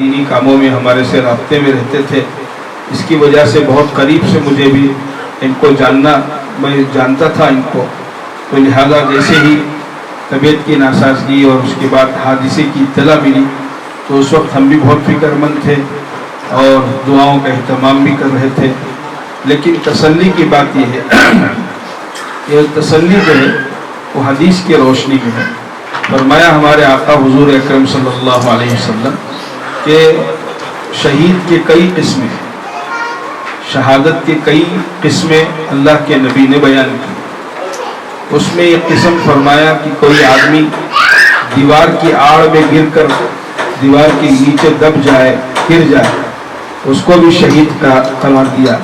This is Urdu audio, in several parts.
دینی کاموں میں ہمارے سے رابطے میں رہتے تھے، اس کی وجہ سے بہت قریب سے مجھے بھی ان کو جاننا، میں جانتا تھا ان کو، تو لہذا جیسے ہی طبیعت کی ناسازگی اور اس کے بعد حادثے کی اطلاع ملی تو اس وقت ہم بھی بہت فکر مند تھے اور دعاؤں کا اہتمام بھی کر رہے تھے. لیکن تسلی کی بات یہ ہے کہ تسلی جو ہے وہ حدیث کی روشنی میں ہے. فرمایا ہمارے آقا حضور اکرم صلی اللہ علیہ وسلم کہ شہید کے کئی قسمیں، شہادت کے کئی قسمیں اللہ کے نبی نے بیان کی. اس میں ایک قسم فرمایا کہ کوئی آدمی دیوار کی آڑ میں گر کر دیوار کے نیچے دب جائے، گر جائے، اس کو بھی شہید کا قرار دیا.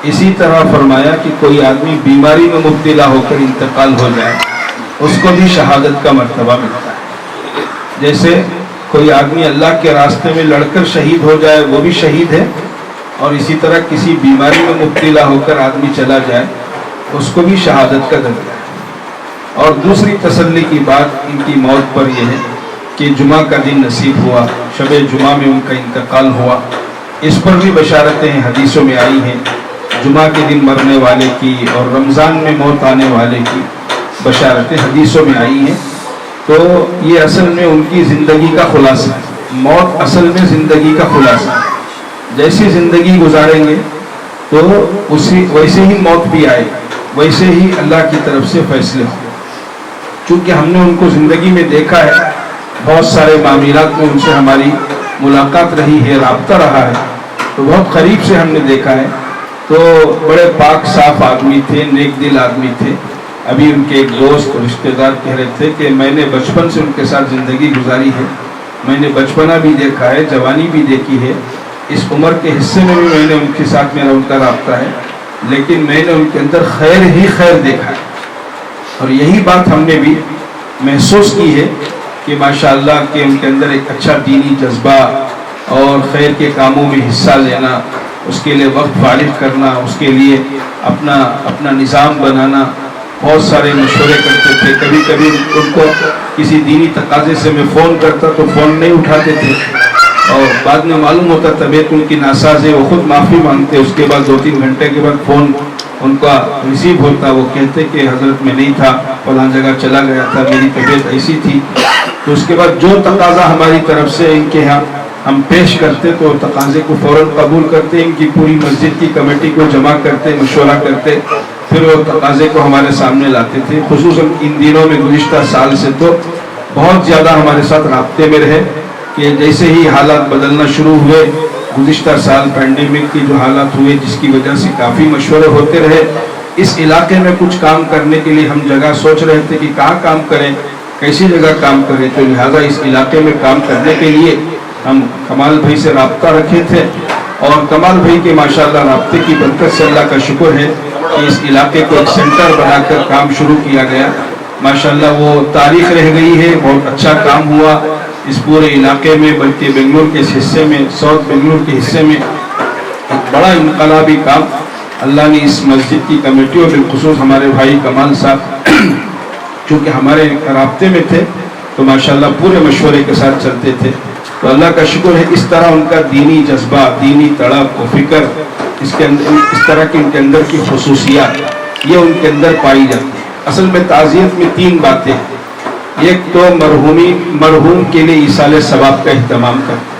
اسی طرح فرمایا کہ کوئی آدمی بیماری میں مبتلا ہو کر انتقال ہو جائے، اس کو بھی شہادت کا مرتبہ ملتا ہے. جیسے کوئی آدمی اللہ کے راستے میں لڑ کر شہید ہو جائے وہ بھی شہید ہے، اور اسی طرح کسی بیماری میں مبتلا ہو کر آدمی چلا جائے اس کو بھی شہادت کا درجہ ہے. اور دوسری تسلی کی بات ان کی موت پر یہ ہے کہ جمعہ کا دن نصیب ہوا، شب جمعہ میں ان کا انتقال ہوا. اس پر بھی بشارتیں حدیثوں میں آئی ہیں، جمعہ کے دن مرنے والے کی اور رمضان میں موت آنے والے کی بشارتیں حدیثوں میں آئی ہیں. تو یہ اصل میں ان کی زندگی کا خلاصہ ہے. موت اصل میں زندگی کا خلاصہ ہے. جیسی زندگی گزاریں گے تو ویسے ہی موت بھی آئے، ویسے ہی اللہ کی طرف سے فیصلے ہوں. چونکہ ہم نے ان کو زندگی میں دیکھا ہے، بہت سارے معاملات میں ان سے ہماری ملاقات رہی ہے، رابطہ رہا ہے، تو بہت قریب سے ہم نے دیکھا ہے. تو بڑے پاک صاف آدمی تھے، نیک دل آدمی تھے. ابھی ان کے ایک دوست رشتہ دار کہہ رہے تھے کہ میں نے بچپن سے ان کے ساتھ زندگی گزاری ہے، میں نے بچپنا بھی دیکھا ہے، جوانی بھی دیکھی ہے، اس عمر کے حصے میں بھی میں نے ان کے ساتھ میرا ان کا رابطہ ہے، لیکن میں نے ان کے اندر خیر ہی خیر دیکھا ہے. اور یہی بات ہم نے بھی محسوس کی ہے کہ ماشاءاللہ کہ ان کے اندر ایک اچھا دینی جذبہ اور خیر کے کاموں میں حصہ لینا، اس کے لیے وقت فارغ کرنا، اس کے لیے اپنا نظام بنانا، بہت سارے مشورے کرتے تھے. کبھی کبھی ان کو کسی دینی تقاضے سے میں فون کرتا تو فون نہیں اٹھاتے تھے، اور بعد میں معلوم ہوتا طبیعت ان کی ناساز ہے، وہ خود معافی مانگتے. اس کے بعد 2-3 گھنٹے کے بعد فون ان کا ریسیو ہوتا، وہ کہتے کہ حضرت میں نہیں تھا، فلاں جگہ چلا گیا تھا، میری طبیعت ایسی تھی. تو اس کے بعد جو تقاضا ہماری طرف سے ان کے ہاں ہم پیش کرتے تو تقاضے کو فوراً قبول کرتے، ان کی پوری مسجد کی کمیٹی کو جمع کرتے، مشورہ کرتے، پھر وہ تقاضے کو ہمارے سامنے لاتے تھے. خصوصاً ان دنوں میں گزشتہ سال سے تو بہت زیادہ ہمارے ساتھ رابطے میں رہے کہ جیسے ہی حالات بدلنا شروع ہوئے، گزشتہ سال پینڈیمک کی جو حالات ہوئے جس کی وجہ سے کافی مشورے ہوتے رہے. اس علاقے میں کچھ کام کرنے کے لیے ہم جگہ سوچ رہے تھے کہ کہاں کام کریں، کیسی جگہ کام کریں. تو لہٰذا اس علاقے میں کام کرنے کے لیے ہم کمال بھائی سے رابطہ رکھے تھے، اور کمال بھائی کے ماشاءاللہ رابطے کی برکت سے اللہ کا شکر ہے کہ اس علاقے کو ایک سینٹر بنا کر کام شروع کیا گیا. ماشاءاللہ وہ تاریخ رہ گئی ہے، بہت اچھا کام ہوا اس پورے علاقے میں، بلکہ بنگلور کے اس حصے میں، ساؤتھ بنگلور کے حصے میں ایک بڑا انقلابی کام اللہ نے اس مسجد کی کمیٹی اور بالخصوص ہمارے بھائی کمال صاحب چونکہ ہمارے رابطے میں تھے تو ماشاءاللہ پورے مشورے کے ساتھ چلتے تھے. تو اللہ کا شکر ہے اس طرح ان کا دینی جذبہ، دینی تڑپ و فکر، اس طرح کی ان کے اندر کی خصوصیات یہ ان کے اندر پائی جاتی ہے. اصل میں تعزیت میں 3 باتیں ہیں. ایک تو مرحوم کے لیے ایصال ثواب کا اہتمام کرنا،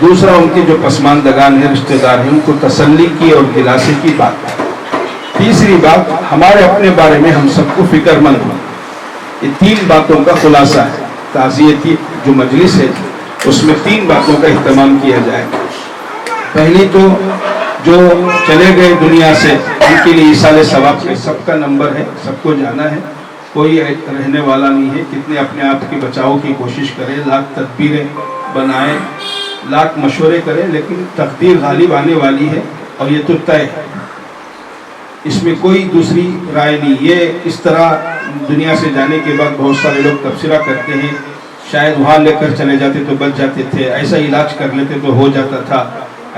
دوسرا ان کے جو پسماندگان ہیں، رشتہ دار ہیں، ان کو تسلی کی اور دلاسے کی بات، تیسری بات ہمارے اپنے بارے میں ہم سب کو فکر مند ہوں. یہ 3 باتوں کا خلاصہ ہے. تعزیتی جو مجلس ہے اس میں 3 باتوں کا اہتمام کیا جائے. پہلی تو جو چلے گئے دنیا سے ان کے لیے ایصال ثواب کا سب کا نمبر ہے، سب کو جانا ہے، کوئی رہنے والا نہیں ہے. کتنے اپنے آپ کے بچاؤ کی کوشش کرے، لاکھ تدبیریں بنائے، لاکھ مشورے کرے، لیکن تقدیر غالب آنے والی ہے اور یہ تو طے ہے، اس میں کوئی دوسری رائے نہیں. یہ اس طرح دنیا سے جانے کے بعد بہت سارے لوگ تبصرہ کرتے ہیں شاید وہاں لے کر چلے جاتے تو بچ جاتے تھے، ایسا علاج کر لیتے تو ہو جاتا تھا،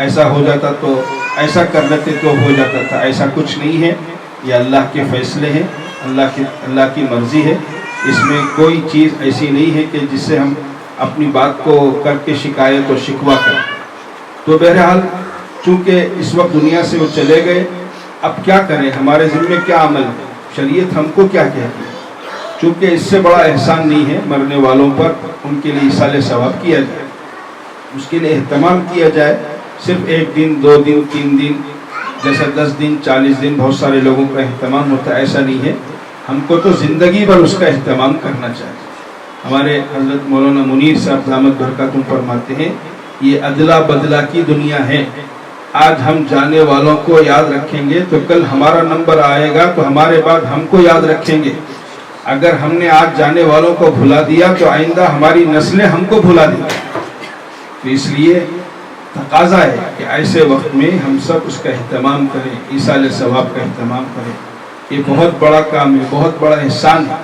ایسا ہو جاتا تو ایسا کر لیتے تو ہو جاتا تھا. ایسا کچھ نہیں ہے، یہ اللہ کے فیصلے ہیں، اللہ کی مرضی ہے. اس میں کوئی چیز ایسی نہیں ہے کہ جس سے ہم اپنی بات کو کر کے شکایت و شکوہ کریں. تو بہرحال چونکہ اس وقت دنیا سے وہ چلے گئے، اب کیا کریں، ہمارے ذمہ کیا عمل ہے، شریعت ہم کو کیا کہتی ہے. چونکہ اس سے بڑا احسان نہیں ہے مرنے والوں پر ان کے لیے ایصال ثواب کیا جائے، اس کے لیے اہتمام کیا جائے. صرف 1 دن 2 دن 3 دن جیسا 10 دن 40 دن بہت سارے لوگوں کا اہتمام ہوتا ہے، ایسا نہیں ہے. ہم کو تو زندگی بھر اس کا اہتمام کرنا چاہیے. ہمارے حضرت مولانا منیر صاحب دامت برکاتہم فرماتے ہیں یہ ادلا بدلا کی دنیا ہے. آج ہم جانے والوں کو یاد رکھیں گے تو کل ہمارا نمبر آئے گا تو ہمارے بعد ہم کو یاد رکھیں گے. اگر ہم نے آج جانے والوں کو بھلا دیا تو آئندہ ہماری نسلیں ہم کو بھلا دیں. تو اس لیے تقاضا ہے کہ ایسے وقت میں ہم سب اس کا اہتمام کریں، ایصال ثواب کا اہتمام کریں. یہ بہت بڑا کام ہے، بہت بڑا احسان ہے.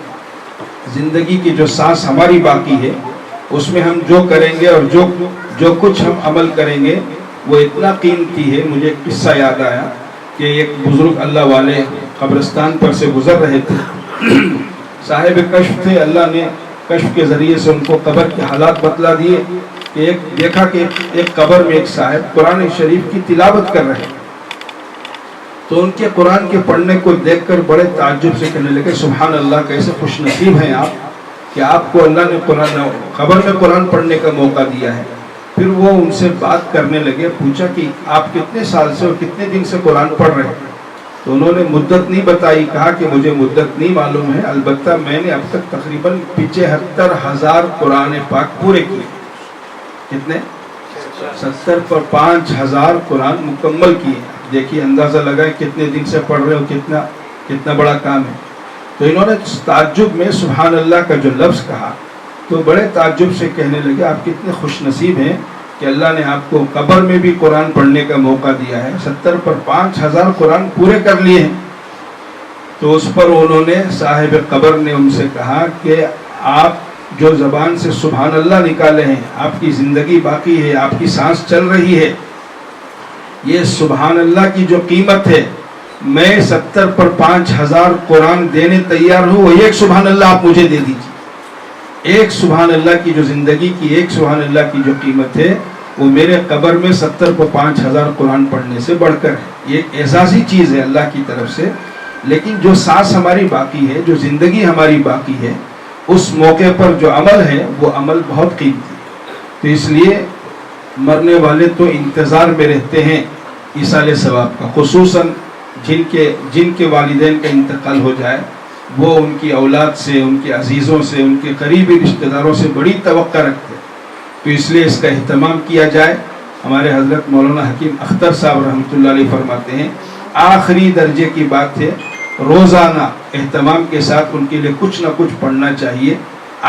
زندگی کی جو سانس ہماری باقی ہے اس میں ہم جو کریں گے اور جو کچھ ہم عمل کریں گے وہ اتنا قیمتی ہے. مجھے ایک قصہ یاد آیا کہ ایک بزرگ اللہ والے قبرستان پر سے گزر رہے تھے، صاحب کشف تھے. اللہ نے کشف کے ذریعے سے ان کو قبر کے حالات بتلا دیے کہ دیکھا کہ ایک قبر میں ایک صاحب قرآن شریف کی تلاوت کر رہے ہیں. تو ان کے قرآن کے پڑھنے کو دیکھ کر بڑے تعجب سے کہنے لگے سبحان اللہ، کیسے خوش نصیب ہیں آپ کہ آپ کو اللہ نے قبر میں قرآن پڑھنے کا موقع دیا ہے. پھر وہ ان سے بات کرنے لگے، پوچھا کہ آپ کتنے سال سے اور کتنے دن سے قرآن پڑھ رہے ہیں. تو انہوں نے مدت نہیں بتائی. کہا کہ مجھے مدت نہیں معلوم ہے، البتہ میں نے اب تک تقریباً 75,000 قرآن پاک پورے کیے. کتنے؟ 70 پر 5,000 قرآن مکمل کیے. دیکھیے اندازہ لگائے کتنے دن سے پڑھ رہے ہو، کتنا بڑا کام ہے. تو انہوں نے تعجب میں سبحان اللہ کا جو لفظ کہا تو بڑے تعجب سے کہنے لگے آپ کتنے خوش نصیب ہیں کہ اللہ نے آپ کو قبر میں بھی قرآن پڑھنے کا موقع دیا ہے. 70 پر 5,000 قرآن پورے کر لیے ہیں. تو اس پر انہوں نے صاحب قبر نے ان سے کہا کہ آپ جو زبان سے سبحان اللہ نکالے ہیں، آپ کی زندگی باقی ہے، آپ کی سانس چل رہی ہے، یہ سبحان اللہ کی جو قیمت ہے میں 70 پر 5,000 قرآن دینے تیار ہوں. وہ ایک سبحان اللہ آپ مجھے دے دیجیے. ایک سبحان اللہ کی جو زندگی کی ایک سبحان اللہ کی جو قیمت ہے وہ میرے قبر میں 70 پر 5,000 قرآن پڑھنے سے بڑھ کر ہے. یہ ایک اعزازی چیز ہے اللہ کی طرف سے. لیکن جو سانس ہماری باقی ہے، جو زندگی ہماری باقی ہے، اس موقع پر جو عمل ہے وہ عمل بہت قیمتی ہے. تو اس لیے مرنے والے تو انتظار میں رہتے ہیں ایصال ثواب کا. خصوصاً جن کے والدین کا انتقال ہو جائے وہ ان کی اولاد سے، ان کے عزیزوں سے، ان کے قریبی رشتہ داروں سے بڑی توقع رکھتے ہیں. تو اس لیے اس کا اہتمام کیا جائے. ہمارے حضرت مولانا حکیم اختر صاحب رحمۃ اللہ علیہ فرماتے ہیں آخری درجے کی بات ہے روزانہ اہتمام کے ساتھ ان کے لیے کچھ نہ کچھ پڑھنا چاہیے.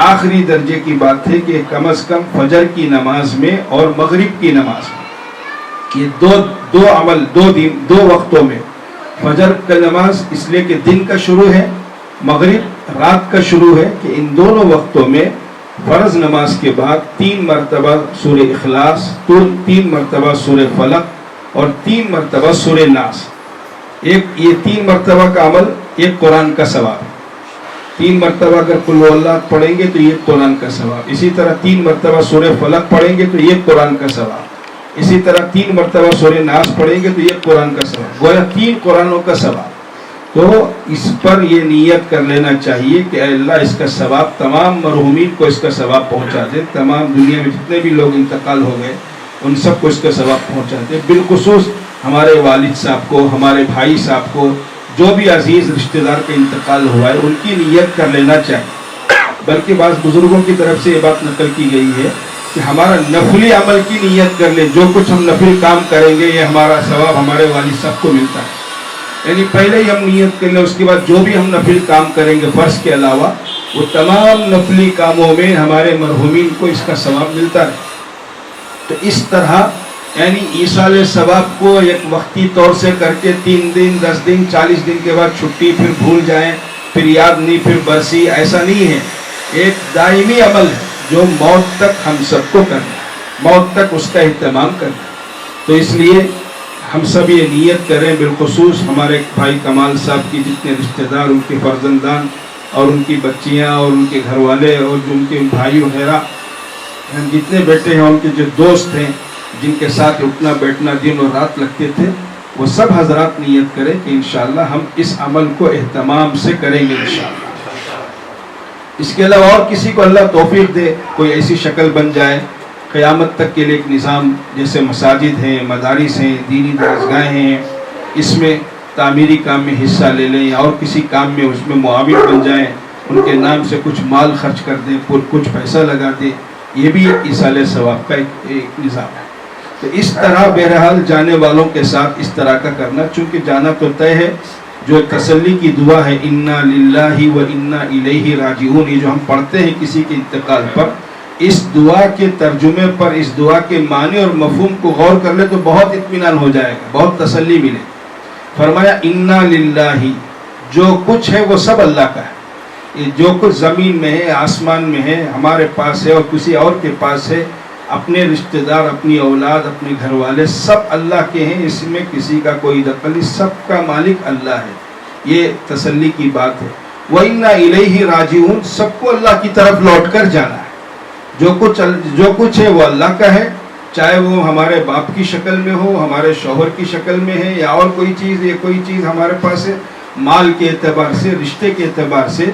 آخری درجے کی بات ہے کہ کم از کم فجر کی نماز میں اور مغرب کی نماز میں، یہ دو عمل دو وقتوں میں، فجر کا نماز اس لیے کہ دن کا شروع ہے، مغرب رات کا شروع ہے، کہ ان دونوں وقتوں میں فرض نماز کے بعد 3 مرتبہ سورہ اخلاص، 3 مرتبہ سورہ فلق اور 3 مرتبہ سورہ ناس. یہ 3 مرتبہ کا عمل ایک قرآن کا ثواب. 3 مرتبہ اگر قل ہو اللہ پڑھیں گے تو یہ قرآن کا ثواب. اسی طرح 3 مرتبہ سورہ فلق پڑھیں گے تو یہ قرآن کا ثواب. اسی طرح 3 مرتبہ سورہ ناس پڑھیں گے تو یہ قرآن کا ثواب. گویا 3 قرآنوں کا ثواب. تو اس پر یہ نیت کر لینا چاہیے کہ اے اللہ اس کا ثواب تمام مرحومین کو اس کا ثواب پہنچا دے. تمام دنیا میں جتنے بھی لوگ انتقال ہو گئے ان سب کو اس کا ثواب پہنچا دے. بالخصوص ہمارے والد صاحب کو، ہمارے بھائی صاحب کو، جو بھی عزیز رشتہ دار کا انتقال ہوا ہے ان کی نیت کر لینا چاہیے. بلکہ بعض بزرگوں کی طرف سے یہ بات نقل کی گئی ہے کہ ہمارا نفلی عمل کی نیت کر لیں. جو کچھ ہم نفلی کام کریں گے یہ ہمارا ثواب ہمارے والد صاحب کو ملتا ہے. یعنی پہلے ہی ہم نیت کر لیں، اس کے بعد جو بھی ہم نفلی کام کریں گے فرض کے علاوہ وہ تمام نفلی کاموں میں ہمارے مرحومین کو اس کا ثواب ملتا ہے. تو اس طرح یعنی ایصال ثواب کو ایک وقتی طور سے کر کے 3 دن 10 دن 40 دن کے بعد چھٹی، پھر بھول جائیں، پھر یاد نہیں، پھر برسی، ایسا نہیں ہے. ایک دائمی عمل ہے جو موت تک ہم سب کو کرنا ہے، موت تک اس کا اہتمام کرنا ہے. تو اس لیے ہم سب یہ نیت کریں. بالخصوص ہمارے بھائی کمال صاحب کی جتنے رشتہ دار، ان کے فرزندان اور ان کی بچیاں اور ان کے گھر والے اور جو ان کے بھائی وغیرہ، ہم جتنے بیٹے ہیں ان کے جو دوست ہیں جن کے ساتھ اٹھنا بیٹھنا دن اور رات لگتے تھے وہ سب حضرات نیت کریں کہ انشاءاللہ ہم اس عمل کو اہتمام سے کریں گے انشاءاللہ۔ اس کے علاوہ اور کسی کو اللہ توفیق دے کوئی ایسی شکل بن جائے قیامت تک کے لیے ایک نظام، جیسے مساجد ہیں، مدارس ہیں، دینی درسگاہیں ہیں، اس میں تعمیری کام میں حصہ لے لیں یا اور کسی کام میں اس میں معاون بن جائیں، ان کے نام سے کچھ مال خرچ کر دیں، کچھ پیسہ لگا دیں، یہ بھی ایصال ثواب کا ایک نظام ہے۔ تو اس طرح بہرحال جانے والوں کے ساتھ اس طرح کا کرنا، چونکہ جانا تو طے ہے۔ جو تسلی کی دعا ہے انا للہ و انا الیہ راجعون، یہ جو ہم پڑھتے ہیں کسی کے انتقال پر، اس دعا کے ترجمے پر، اس دعا کے معنی اور مفہوم کو غور کر لے تو بہت اطمینان ہو جائے گا، بہت تسلی ملے۔ فرمایا انا للہ، جو کچھ ہے وہ سب اللہ کا ہے، یہ جو کچھ زمین میں ہے، آسمان میں ہے، ہمارے پاس ہے اور کسی اور کے پاس ہے، اپنے رشتہ دار، اپنی اولاد، اپنے گھر والے سب اللہ کے ہیں، اس میں کسی کا کوئی دخل نہیں، سب کا مالک اللہ ہے۔ یہ تسلی کی بات ہے۔ وَإِنَّا إِلَيْهِ رَاجِعُونَ، سب کو اللہ کی طرف لوٹ کر جانا ہے۔ جو کچھ ہے وہ اللہ کا ہے، چاہے وہ ہمارے باپ کی شکل میں ہو، ہمارے شوہر کی شکل میں ہے، یا اور کوئی چیز ہمارے پاس ہے، مال کے اعتبار سے، رشتے کے اعتبار سے،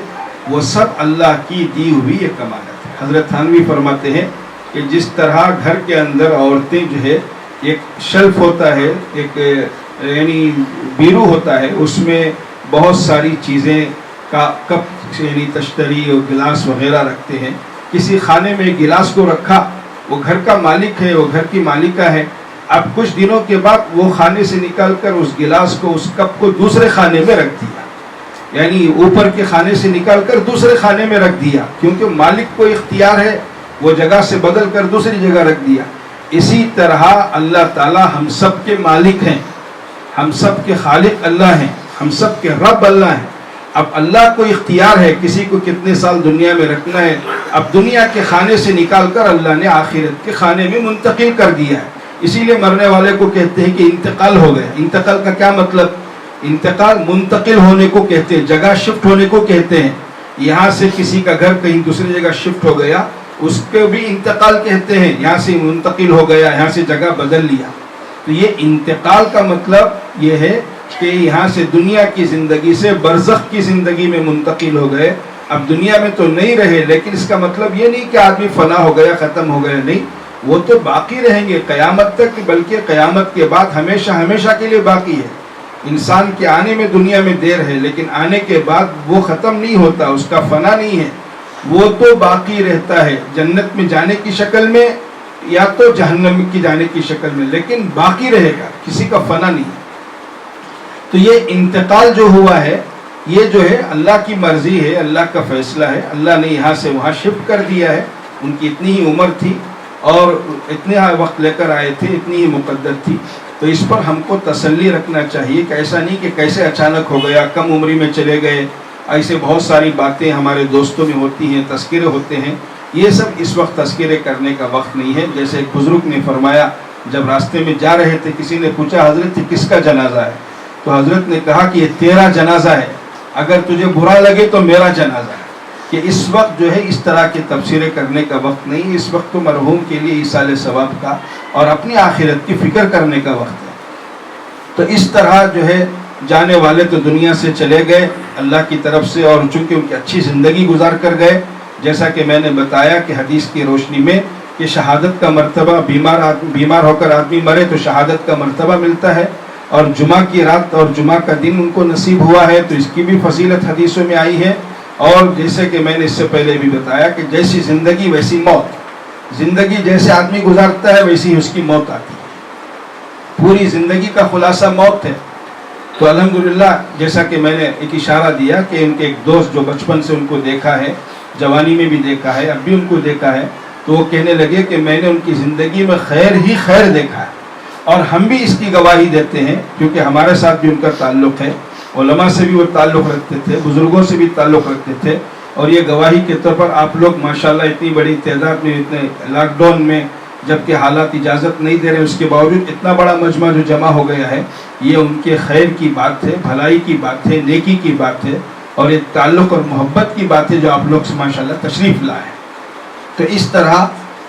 وہ سب اللہ کی دی ہوئی یہ کمالت ہے۔ حضرت تھانوی فرماتے ہیں کہ جس طرح گھر کے اندر عورتیں جو ہے ایک شیلف ہوتا ہے، ایک یعنی بیرو ہوتا ہے، اس میں بہت ساری چیزیں کا کپ یعنی تشتری اور گلاس وغیرہ رکھتے ہیں، کسی خانے میں گلاس کو رکھا، وہ گھر کا مالک ہے، وہ گھر کی مالکہ ہے، اب کچھ دنوں کے بعد وہ خانے سے نکال کر اس گلاس کو، اس کپ کو دوسرے خانے میں رکھ دیا، یعنی اوپر کے خانے سے نکال کر دوسرے خانے میں رکھ دیا، کیونکہ مالک کو اختیار ہے، وہ جگہ سے بدل کر دوسری جگہ رکھ دیا۔ اسی طرح اللہ تعالی ہم سب کے مالک ہیں، ہم سب کے خالق اللہ ہیں، ہم سب کے رب اللہ ہیں۔ اب اللہ کو اختیار ہے کسی کو کتنے سال دنیا میں رکھنا ہے، اب دنیا کے خانے سے نکال کر اللہ نے آخرت کے خانے میں منتقل کر دیا ہے۔ اسی لیے مرنے والے کو کہتے ہیں کہ انتقال ہو گیا۔ انتقال کا کیا مطلب؟ انتقال منتقل ہونے کو کہتے ہیں، جگہ شفٹ ہونے کو کہتے ہیں۔ یہاں سے کسی کا گھر کہیں دوسری جگہ شفٹ ہو گیا، اس کو بھی انتقال کہتے ہیں، یہاں سے منتقل ہو گیا، یہاں سے جگہ بدل لیا۔ تو یہ انتقال کا مطلب یہ ہے کہ یہاں سے دنیا کی زندگی سے برزخ کی زندگی میں منتقل ہو گئے، اب دنیا میں تو نہیں رہے، لیکن اس کا مطلب یہ نہیں کہ آدمی فنا ہو گیا، ختم ہو گیا، نہیں، وہ تو باقی رہیں گے قیامت تک، بلکہ قیامت کے بعد ہمیشہ ہمیشہ کے لیے باقی ہے۔ انسان کے آنے میں دنیا میں دیر ہے، لیکن آنے کے بعد وہ ختم نہیں ہوتا، اس کا فنا نہیں ہے، وہ تو باقی رہتا ہے، جنت میں جانے کی شکل میں یا تو جہنم کی جانے کی شکل میں، لیکن باقی رہے گا، کسی کا فنا نہیں ہے۔ تو یہ انتقال جو ہوا ہے، یہ جو ہے اللہ کی مرضی ہے، اللہ کا فیصلہ ہے، اللہ نے یہاں سے وہاں شفٹ کر دیا ہے۔ ان کی اتنی ہی عمر تھی اور اتنے وقت لے کر آئے تھے، اتنی ہی مقدر تھی، تو اس پر ہم کو تسلی رکھنا چاہیے کہ ایسا نہیں کہ کیسے اچانک ہو گیا، کم عمری میں چلے گئے، ایسے بہت ساری باتیں ہمارے دوستوں میں ہوتی ہیں، تذکرے ہوتے ہیں، یہ سب اس وقت تذکرے کرنے کا وقت نہیں ہے۔ جیسے ایک بزرگ نے فرمایا، جب راستے میں جا رہے تھے کسی نے پوچھا حضرت کس کا جنازہ ہے، تو حضرت نے کہا کہ یہ تیرا جنازہ ہے، اگر تجھے برا لگے تو میرا جنازہ ہے، کہ اس وقت جو ہے اس طرح کی تبصرے کرنے کا وقت نہیں ہے، اس وقت تو مرحوم کے لیے ایصال ثواب کا اور اپنی آخرت کی فکر کرنے کا وقت ہے۔ تو اس طرح جو ہے جانے والے تو دنیا سے چلے گئے اللہ کی طرف سے، اور چونکہ ان کی اچھی زندگی گزار کر گئے، جیسا کہ میں نے بتایا کہ حدیث کی روشنی میں کہ شہادت کا مرتبہ، بیمار ہو کر آدمی مرے تو شہادت کا مرتبہ ملتا ہے، اور جمعہ کی رات اور جمعہ کا دن ان کو نصیب ہوا ہے، تو اس کی بھی فضیلت حدیثوں میں آئی ہے۔ اور جیسے کہ میں نے اس سے پہلے بھی بتایا کہ جیسی زندگی ویسی موت، زندگی جیسے آدمی گزارتا ہے ویسی اس کی موت آتی ہے، پوری زندگی کا خلاصہ موت ہے۔ تو الحمدللہ جیسا کہ میں نے ایک اشارہ دیا کہ ان کے ایک دوست جو بچپن سے ان کو دیکھا ہے، جوانی میں بھی دیکھا ہے، اب بھی ان کو دیکھا ہے، تو وہ کہنے لگے کہ میں نے ان کی زندگی میں خیر ہی خیر دیکھا ہے، اور ہم بھی اس کی گواہی دیتے ہیں کیونکہ ہمارے ساتھ بھی ان کا تعلق ہے، علماء سے بھی وہ تعلق رکھتے تھے، بزرگوں سے بھی تعلق رکھتے تھے، اور یہ گواہی کے طور پر آپ لوگ ماشاءاللہ اتنی بڑی تعداد میں، اتنے لاک ڈاؤن میں جبکہ حالات اجازت نہیں دے رہے، اس کے باوجود اتنا بڑا مجمع جو جمع ہو گیا ہے، یہ ان کے خیر کی بات ہے، بھلائی کی بات ہے، نیکی کی بات ہے، اور ایک تعلق اور محبت کی بات ہے جو آپ لوگ سے ماشاءاللہ تشریف لائے۔ تو اس طرح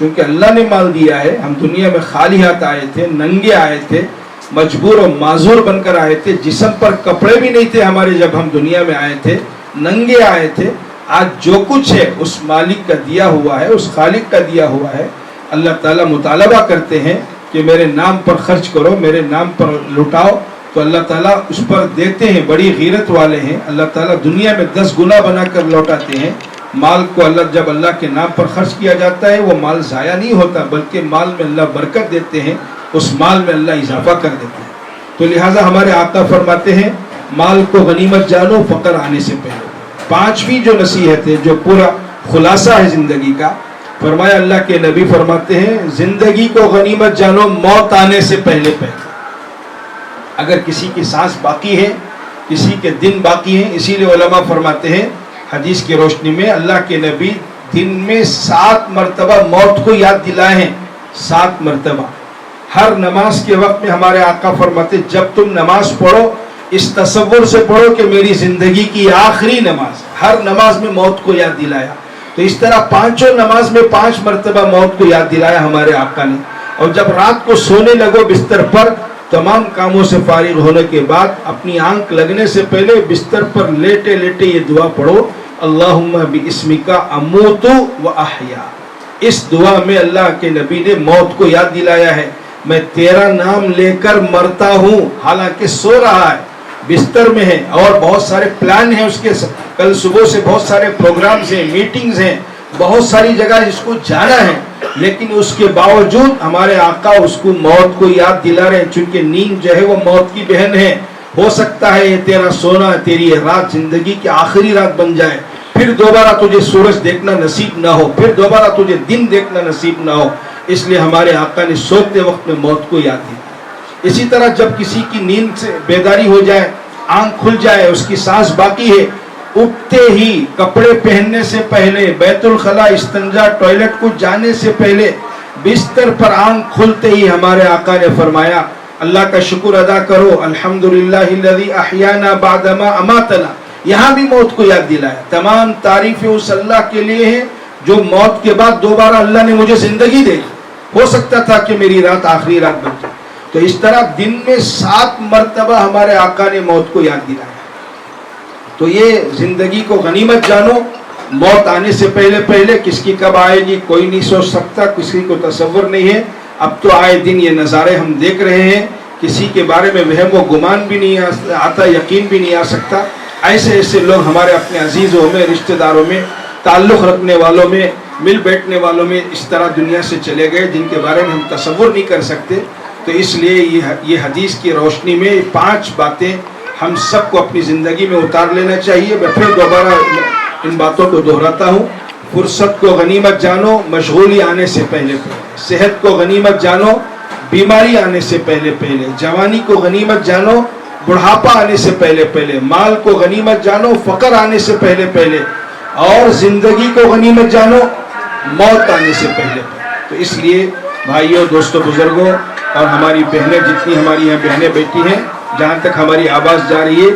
چونکہ اللہ نے مال دیا ہے. ہم دنیا میں خالی ہاتھ آئے تھے, ننگے آئے تھے, مجبور و معذور بن کر آئے تھے, جسم پر کپڑے بھی نہیں تھے ہمارے جب ہم دنیا میں آئے تھے, ننگے آئے تھے. آج جو کچھ ہے اس مالک کا دیا ہوا ہے, اس خالق کا دیا ہوا ہے. اللہ تعالیٰ مطالبہ کرتے ہیں کہ میرے نام پر خرچ کرو, میرے نام پر لٹاؤ, تو اللہ تعالیٰ اس پر دیتے ہیں, بڑی غیرت والے ہیں. اللہ تعالیٰ دنیا میں 10 گنا بنا کر لوٹاتے ہیں. مال کو جب اللہ کے نام پر خرچ کیا جاتا ہے وہ مال ضائع نہیں ہوتا, بلکہ مال میں اللہ برکت دیتے ہیں, اس مال میں اللہ اضافہ کر دیتے ہیں. تو لہٰذا ہمارے آقا فرماتے ہیں مال کو غنیمت جانو فقر آنے سے پہلے. 5ویں جو نصیحت ہے, جو پورا خلاصہ ہے زندگی کا, فرمایا اللہ کے نبی فرماتے ہیں زندگی کو غنیمت جانو موت آنے سے پہلے پہلے. اگر کسی کی سانس باقی ہے, کسی کے دن باقی ہیں, اسی لیے علماء فرماتے ہیں حدیث کی روشنی میں اللہ کے نبی دن میں 7 مرتبہ موت کو یاد دلائے ہیں. 7 مرتبہ ہر نماز کے وقت میں ہمارے آقا فرماتے جب تم نماز پڑھو اس تصور سے پڑھو کہ میری زندگی کی آخری نماز. ہر نماز میں موت کو یاد دلایا. تو اس طرح 5 نماز میں 5 مرتبہ موت کو یاد دلایا ہمارے آقا نے. اور جب رات کو سونے لگو بستر پر, تمام کاموں سے فارغ ہونے کے بعد اپنی آنکھ لگنے سے پہلے بستر پر لیٹے لیٹے یہ دعا پڑھو اللہم باسمک اموت و احیا. اس دعا میں اللہ کے نبی نے موت کو یاد دلایا ہے, میں تیرا نام لے کر مرتا ہوں, حالانکہ سو رہا ہے, بستر میں ہے, اور بہت سارے پلان ہیں اس کے, کل صبح سے بہت سارے پروگرامز ہیں, میٹنگز ہیں, بہت ساری جگہ اس کو جانا ہے, لیکن اس کے باوجود ہمارے آقا اس کو موت کو یاد دلا رہے ہیں, چونکہ نیند جو ہے وہ موت کی بہن ہے. ہو سکتا ہے یہ تیرا سونا, تیری یہ رات زندگی کی آخری رات بن جائے, پھر دوبارہ تجھے سورج دیکھنا نصیب نہ ہو, پھر دوبارہ تجھے دن دیکھنا نصیب نہ ہو. اس لیے ہمارے آقا نے سوتے وقت میں موت کو یاد دیا. اسی طرح جب کسی کی نیند سے بیداری ہو جائے, آنکھ کھل جائے, اس کی سانس باقی ہے, اٹھتے ہی کپڑے پہننے سے پہلے, بیت الخلا, استنجا, ٹوائلٹ کو جانے سے پہلے, بستر پر آنکھ کھلتے ہی ہمارے آقا نے فرمایا اللہ کا شکر ادا کرو, الحمدللہ الذی احیانا بعدما اماتنا. یہاں بھی موت کو یاد دلایا. تمام تعریفیں اس اللہ کے لیے ہیں جو موت کے بعد دوبارہ اللہ نے مجھے زندگی دے. ہو سکتا تھا کہ میری رات آخری رات بن جائے. تو اس طرح دن میں 7 مرتبہ ہمارے آقا نے موت کو یاد دلایا. تو یہ زندگی کو غنیمت جانو, موت آنے سے پہلے پہلے. کس کی کب آئے گی کوئی نہیں سوچ سکتا, کسی کو تصور نہیں ہے. اب تو آئے دن یہ نظارے ہم دیکھ رہے ہیں, کسی کے بارے میں وہم و گمان بھی نہیں آتا, یقین بھی نہیں آ سکتا. ایسے ایسے لوگ ہمارے اپنے عزیزوں میں, رشتہ داروں میں, تعلق رکھنے والوں میں, مل بیٹھنے والوں میں اس طرح دنیا سے چلے گئے جن کے بارے میں ہم تصور نہیں کر سکتے. تو اس لیے یہ حدیث کی روشنی میں 5 باتیں ہم سب کو اپنی زندگی میں اتار لینا چاہیے. میں پھر دوبارہ ان باتوں کو دہراتا ہوں. فرصت کو غنیمت جانو مشغولی آنے سے پہلے پہلے, صحت کو غنیمت جانو بیماری آنے سے پہلے پہلے, جوانی کو غنیمت جانو بڑھاپا آنے سے پہلے پہلے, مال کو غنیمت جانو فقر آنے سے پہلے پہلے, اور زندگی کو غنیمت جانو موت آنے سے پہلے پہلے. تو اس لیے بھائیوں, دوستوں, بزرگوں اور ہماری بہنیں, جتنی ہماری یہاں بہنیں بیٹھی ہیں, جہاں تک ہماری آواز جا رہی ہے,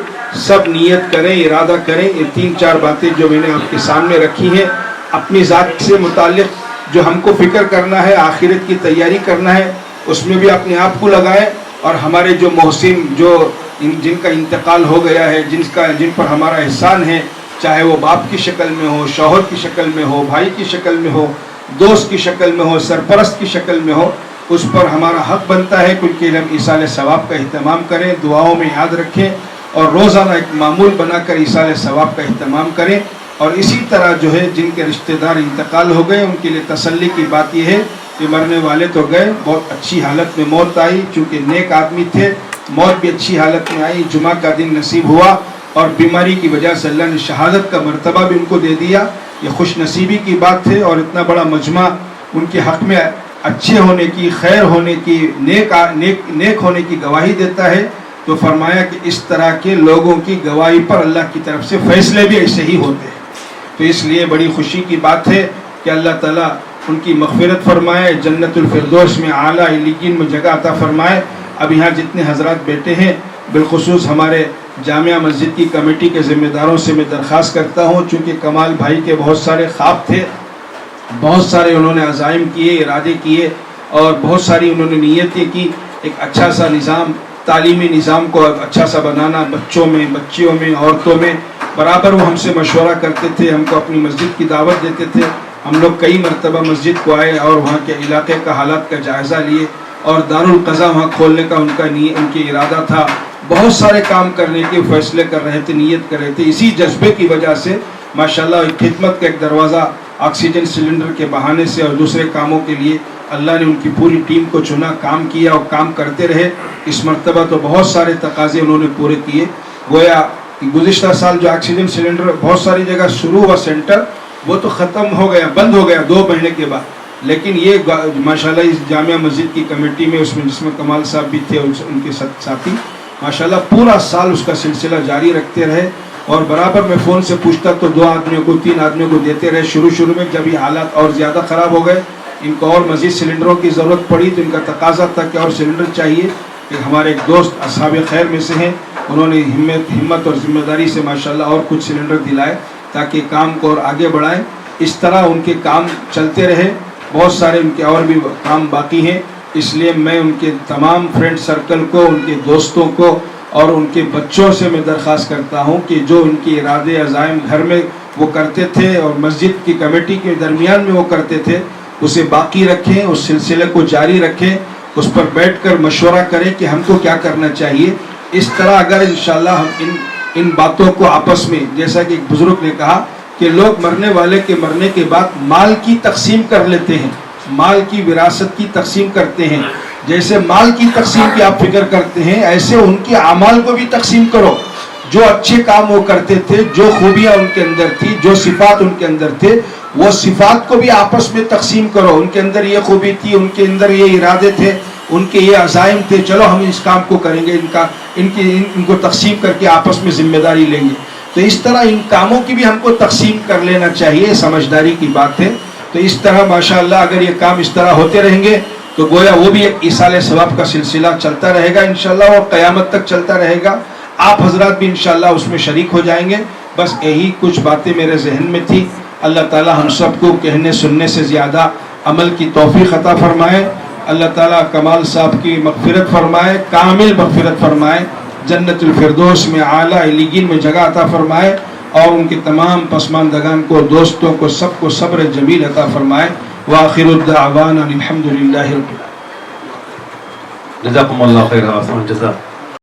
سب نیت کریں, ارادہ کریں. یہ 3-4 باتیں جو میں نے آپ کے سامنے رکھی ہیں, اپنی ذات سے متعلق جو ہم کو فکر کرنا ہے, آخرت کی تیاری کرنا ہے, اس میں بھی اپنے آپ کو لگائیں. اور ہمارے جو محسن, جو جن کا انتقال ہو گیا ہے, جن پر ہمارا احسان ہے, چاہے وہ باپ کی شکل میں ہو, شوہر کی شکل میں ہو, بھائی کی شکل میں ہو, دوست کی شکل میں ہو, سرپرست کی شکل میں ہو, اس پر ہمارا حق بنتا ہے کہ ہم ایصال ثواب کا اہتمام کریں, دعاؤں میں یاد رکھیں, اور روزانہ ایک معمول بنا کر ایصال ثواب کا اہتمام کریں. اور اسی طرح جو ہے جن کے رشتہ دار انتقال ہو گئے, ان کے لیے تسلی کی بات یہ ہے کہ مرنے والے تو گئے, بہت اچھی حالت میں موت آئی, چونکہ نیک آدمی تھے, موت بھی اچھی حالت میں آئی, جمعہ کا دن نصیب ہوا, اور بیماری کی وجہ سے اللہ نے شہادت کا مرتبہ بھی ان کو دے دیا. یہ خوش نصیبی کی بات ہے, اور اتنا بڑا مجمع ان کے حق میں اچھے ہونے کی, خیر ہونے کی, نیک ہونے کی گواہی دیتا ہے. تو فرمایا کہ اس طرح کے لوگوں کی گواہی پر اللہ کی طرف سے فیصلے بھی ایسے ہی ہوتے ہیں. تو اس لیے بڑی خوشی کی بات ہے کہ اللہ تعالیٰ ان کی مغفرت فرمائے, جنت الفردوس میں اعلیٰ علیین میں جگہ عطا فرمائے. اب یہاں جتنے حضرات بیٹھے ہیں, بالخصوص ہمارے جامعہ مسجد کی کمیٹی کے ذمہ داروں سے میں درخواست کرتا ہوں, چونکہ کمال بھائی کے بہت سارے خواب تھے, بہت سارے انہوں نے عزائم کیے، ارادے کیے اور بہت ساری انہوں نے نیتیں کی، ایک اچھا سا نظام، تعلیمی نظام کو اچھا سا بنانا، بچوں میں، بچیوں میں، عورتوں میں برابر وہ ہم سے مشورہ کرتے تھے، ہم کو اپنی مسجد کی دعوت دیتے تھے. ہم لوگ کئی مرتبہ مسجد کو آئے اور وہاں کے علاقے کا حالات کا جائزہ لیے اور دارالقضا وہاں کھولنے کا ان کی ارادہ تھا. بہت سارے کام کرنے کے فیصلے کر رہے تھے، نیت کر رہے تھے. اسی جذبے کی وجہ سے ماشاءاللہ ایک خدمت کا ایک دروازہ آکسیجن سلنڈر کے بہانے سے اور دوسرے کاموں کے لیے اللہ نے ان کی پوری ٹیم کو چنا، کام کیا اور کام کرتے رہے. اس مرتبہ تو بہت سارے تقاضے انہوں نے پورے کیے. گویا گزشتہ سال جو آکسیجن سلنڈر بہت ساری جگہ شروع ہوا سینٹر، وہ تو ختم ہو گیا، بند ہو گیا 2 مہینے کے بعد. لیکن یہ ماشاءاللہ اس جامعہ مسجد کی کمیٹی میں جس میں کمال صاحب بھی تھے ان کے ساتھی، ماشاءاللہ پورا سال اس کا سلسلہ جاری رکھتے رہے. اور برابر میں فون سے پوچھتا تو 2 آدمیوں کو 3 آدمیوں کو دیتے رہے. شروع میں جب یہ حالات اور زیادہ خراب ہو گئے، ان کو اور مزید سلنڈروں کی ضرورت پڑی تو ان کا تقاضا تھا کہ اور سلنڈر چاہیے. کہ ہمارے ایک دوست اصحاب خیر میں سے ہیں، انہوں نے ہمت اور ذمہ داری سے ماشاءاللہ اور کچھ سلنڈر دلائے تاکہ کام کو اور آگے بڑھائیں. اس طرح ان کے کام چلتے رہے. بہت سارے ان کے اور بھی کام باقی ہیں. اس لیے میں ان کے تمام فرینڈ سرکل کو، ان کے دوستوں کو اور ان کے بچوں سے میں درخواست کرتا ہوں کہ جو ان کے ارادے عزائم گھر میں وہ کرتے تھے اور مسجد کی کمیٹی کے درمیان میں وہ کرتے تھے، اسے باقی رکھیں، اس سلسلے کو جاری رکھیں، اس پر بیٹھ کر مشورہ کریں کہ ہم کو کیا کرنا چاہیے. اس طرح اگر انشاءاللہ ہم ان باتوں کو آپس میں، جیسا کہ ایک بزرگ نے کہا کہ لوگ مرنے والے کے مرنے کے بعد مال کی تقسیم کر لیتے ہیں، مال کی وراثت کی تقسیم کرتے ہیں. جیسے مال کی تقسیم کی آپ فکر کرتے ہیں، ایسے ان کے اعمال کو بھی تقسیم کرو. جو اچھے کام وہ کرتے تھے، جو خوبیاں ان کے اندر تھی، جو صفات ان کے اندر تھے، وہ صفات کو بھی آپس میں تقسیم کرو. ان کے اندر یہ خوبی تھی، ان کے اندر یہ ارادے تھے، ان کے یہ عزائم تھے، چلو ہم اس کام کو کریں گے. ان کو تقسیم کر کے آپس میں ذمہ داری لیں گے. تو اس طرح ان کاموں کی بھی ہم کو تقسیم کر لینا چاہیے، سمجھداری کی بات ہے. تو اس طرح ماشاءاللہ اگر یہ کام اس طرح ہوتے رہیں گے تو گویا وہ بھی ایک ایصال ثواب کا سلسلہ چلتا رہے گا انشاءاللہ، اور قیامت تک چلتا رہے گا. آپ حضرات بھی انشاءاللہ اس میں شریک ہو جائیں گے. بس یہی کچھ باتیں میرے ذہن میں تھی. اللہ تعالی ہم سب کو کہنے سننے سے زیادہ عمل کی توفیق عطا فرمائے. اللہ تعالیٰ کمال صاحب کی مغفرت فرمائے، کامل مغفرت فرمائے، جنت الفردوس میں اعلیٰ علیین میں جگہ عطا فرمائے، اور ان کے تمام پسماندگان کو، دوستوں کو، سب کو صبر جمیل عطا فرمائے. وآخر الدعوانا الحمد للہ رب العالمین. جزاکم اللہ خیر، احسن الجزاء.